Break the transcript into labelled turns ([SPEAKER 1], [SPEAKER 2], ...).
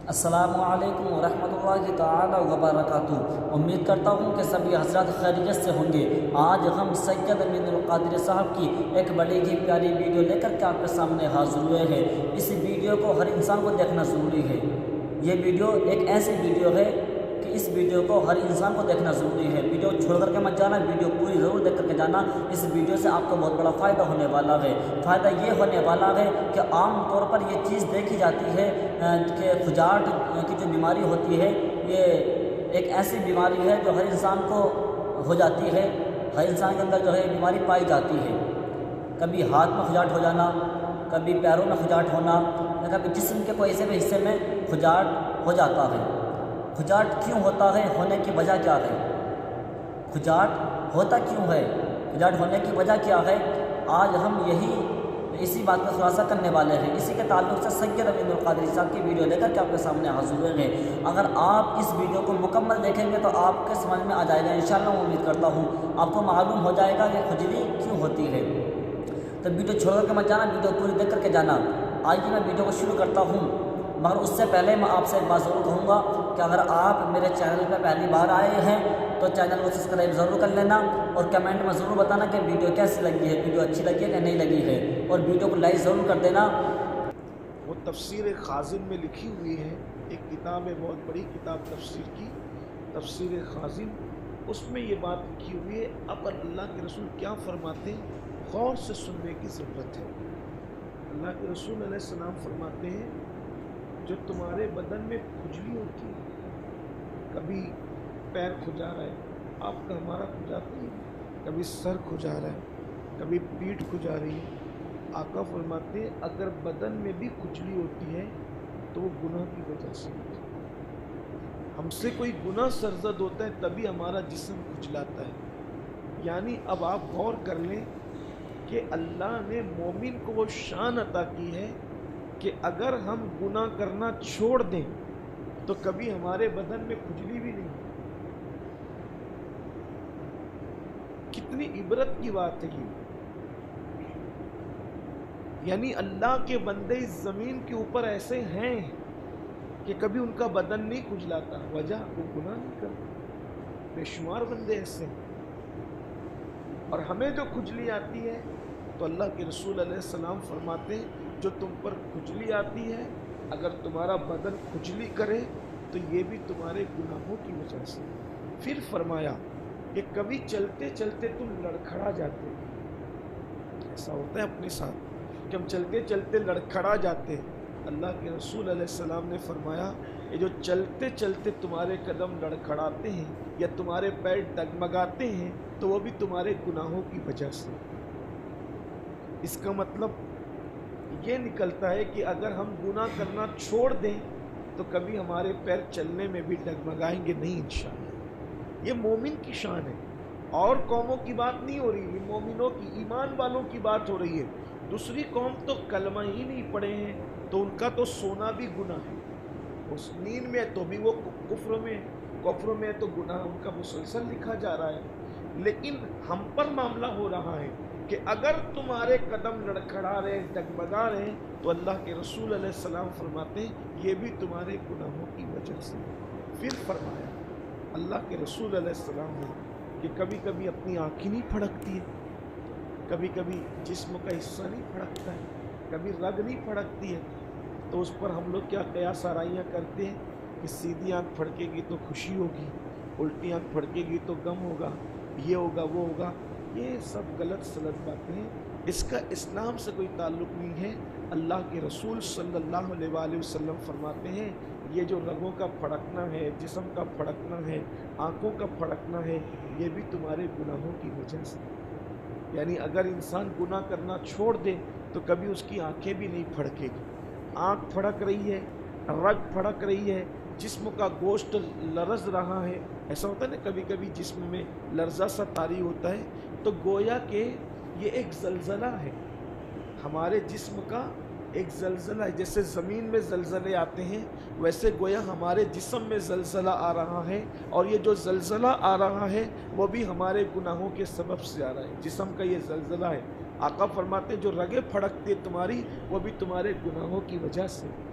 [SPEAKER 1] السلام علیکم ورحمۃ اللہ تعالی وبرکاتہ۔ امید کرتا ہوں کہ سبھی حضرات خیریت سے ہوں گے۔ آج ہم سید امین القادری صاحب کی ایک بڑی ہی پیاری ویڈیو لے کر کے آپ کے سامنے حاضر ہوئے ہیں۔ اس ویڈیو کو ہر انسان کو دیکھنا ضروری ہے۔ یہ ویڈیو ایک ایسی ویڈیو ہے کہ اس ویڈیو کو ہر انسان کو دیکھنا ضروری ہے۔ ویڈیو چھوڑ کر کے مت جانا، ویڈیو پوری ضرور دیکھ کر کے جانا۔ اس ویڈیو سے آپ کو بہت بڑا فائدہ ہونے والا ہے۔ فائدہ یہ ہونے والا ہے کہ عام طور پر یہ چیز دیکھی جاتی ہے کہ کھجاٹ کی جو بیماری ہوتی ہے، یہ ایک ایسی بیماری ہے جو ہر انسان کو ہو جاتی ہے۔ ہر انسان کے اندر جو ہے بیماری پائی جاتی ہے۔ کبھی ہاتھ میں کھجاٹ ہو جانا، کبھی پیروں میں کھجاٹ ہونا، یا کبھی جسم کے کوئی ایسے بھی حصے میں کھجاٹ ہو جاتا ہے۔ کھجاٹ کیوں ہوتا ہے؟ ہونے کی وجہ کیا ہے؟ کھجاٹ ہوتا کیوں ہے؟ کھجاٹ ہونے کی وجہ کیا ہے؟ آج ہم اسی بات کا خلاصہ کرنے والے ہیں۔ اسی کے تعلق سے سید امین القادری صاحب کی ویڈیو لے کر کے آپ کے سامنے حاضر ہوئے ہیں۔ اگر آپ اس ویڈیو کو مکمل دیکھیں گے تو آپ کے سمجھ میں آ جائے گا، انشاءاللہ میں امید کرتا ہوں آپ کو معلوم ہو جائے گا کہ کھجلی کیوں ہوتی ہے۔ تو ویڈیو چھوڑ کر کے مت جانا، ویڈیو پوری دیکھ کر کے جانا۔ آئیے میں ویڈیو کو شروع کرتا ہوں، مگر اس سے پہلے میں آپ سے ایک بات ضرور کہوں گا کہ اگر آپ میرے چینل پہ پہلی بار آئے ہیں تو چینل کو سبسکرائب ضرور کر لینا، اور کمنٹ میں ضرور بتانا کہ ویڈیو کیسی لگی ہے، ویڈیو اچھی لگی ہے کہ نہیں لگی ہے، اور ویڈیو کو لائک ضرور کر دینا۔
[SPEAKER 2] وہ تفسیر خازن میں لکھی ہوئی ہے، ایک کتاب ہے، بہت بڑی کتاب تفسیر کی، تفسیر خازن۔ اس میں یہ بات لکھی ہوئی ہے۔ اب اللہ کے رسول کیا فرماتے ہیں، غور سے سننے کی ضرورت ہے۔ اللہ کے رسول علیہ السلام فرماتے ہیں جو تمہارے بدن میں کھجلی ہوتی ہے، کبھی پیر کھجا رہا ہے، آپ کا ہمارا کھجاتی ہے، کبھی سر کھجا رہا ہے، کبھی پیٹھ کھجا رہی ہے، آقا فرماتے ہیں اگر بدن میں بھی کھجلی ہوتی ہے تو وہ گناہ کی وجہ سے ہوتی ہے۔ ہم سے کوئی گناہ سرزد ہوتا ہے تبھی ہمارا جسم کھجلاتا ہے۔ یعنی اب آپ غور کر لیں کہ اللہ نے مومن کو وہ شان عطا کی ہے کہ اگر ہم گناہ کرنا چھوڑ دیں تو کبھی ہمارے بدن میں کھجلی بھی نہیں۔ کتنی عبرت کی بات ہے یہ۔ یعنی اللہ کے بندے اس زمین کے اوپر ایسے ہیں کہ کبھی ان کا بدن نہیں کھجلاتا، وجہ وہ گناہ نہیں کرتے۔ بے شمار بندے ایسے ہیں، اور ہمیں جو کھجلی آتی ہے تو اللہ کے رسول علیہ السلام فرماتے ہیں جو تم پر کھجلی آتی ہے، اگر تمہارا بدن کھجلی کرے تو یہ بھی تمہارے گناہوں کی وجہ سے۔ پھر فرمایا کہ کبھی چلتے چلتے تم لڑکھڑا جاتے ہیں۔ ایسا ہوتا ہے اپنے ساتھ کہ ہم چلتے چلتے لڑکھڑا جاتے ہیں۔ اللہ کے رسول علیہ السلام نے فرمایا یہ جو چلتے چلتے تمہارے قدم لڑکھڑاتے ہیں یا تمہارے پیر ڈگمگاتے ہیں تو وہ بھی تمہارے گناہوں کی وجہ سے۔ اس کا مطلب یہ نکلتا ہے کہ اگر ہم گناہ کرنا چھوڑ دیں تو کبھی ہمارے پیر چلنے میں بھی ڈگمگائیں گے نہیں انشاءاللہ۔ یہ مومن کی شان ہے، اور قوموں کی بات نہیں ہو رہی، یہ مومنوں کی، ایمان والوں کی بات ہو رہی ہے۔ دوسری قوم تو کلمہ ہی نہیں پڑھے ہیں تو ان کا تو سونا بھی گناہ ہے، اس نیند میں تو بھی وہ کفر میں تو گناہ ان کا مسلسل لکھا جا رہا ہے۔ لیکن ہم پر معاملہ ہو رہا ہے کہ اگر تمہارے قدم لڑکھڑا رہے، ڈگمگا رہے تو اللہ کے رسول علیہ السلام فرماتے ہیں یہ بھی تمہارے گناہوں کی وجہ سے۔ پھر فرمایا اللہ کے رسول علیہ السلام نے کہ کبھی کبھی اپنی آنکھیں نہیں پھڑکتی ہے، کبھی کبھی جسم کا حصہ نہیں پھڑکتا ہے، کبھی رگ نہیں پھڑکتی ہے، تو اس پر ہم لوگ کیا قیاس آرائیاں کرتے ہیں کہ سیدھی آنکھ پھڑکے گی تو خوشی ہوگی، الٹی آنکھ پھڑکے گی تو غم ہوگا، یہ ہوگا وہ ہوگا۔ یہ سب غلط سلط باتیں ہیں، اس کا اسلام سے کوئی تعلق نہیں ہے۔ اللہ کے رسول صلی اللہ علیہ وآلہ وسلم فرماتے ہیں یہ جو رگوں کا پھڑکنا ہے، جسم کا پھڑکنا ہے، آنکھوں کا پھڑکنا ہے، یہ بھی تمہارے گناہوں کی وجہ سے۔ یعنی اگر انسان گناہ کرنا چھوڑ دے تو کبھی اس کی آنکھیں بھی نہیں پھڑکے گی۔ آنکھ پھڑک رہی ہے، رگ پھڑک رہی ہے، جسم کا گوشت لرز رہا ہے، ایسا ہوتا ہے نا کبھی کبھی جسم میں لرزہ سا طاری ہوتا ہے، تو گویا کہ یہ ایک زلزلہ ہے، ہمارے جسم کا ایک زلزلہ ہے۔ جیسے زمین میں زلزلے آتے ہیں ویسے گویا ہمارے جسم میں زلزلہ آ رہا ہے، اور یہ جو زلزلہ آ رہا ہے وہ بھی ہمارے گناہوں کے سبب سے آ رہا ہے، جسم کا یہ زلزلہ ہے۔ آقا فرماتے ہیں جو رگیں پھڑکتی ہیں تمہاری وہ بھی تمہارے گناہوں کی وجہ سے۔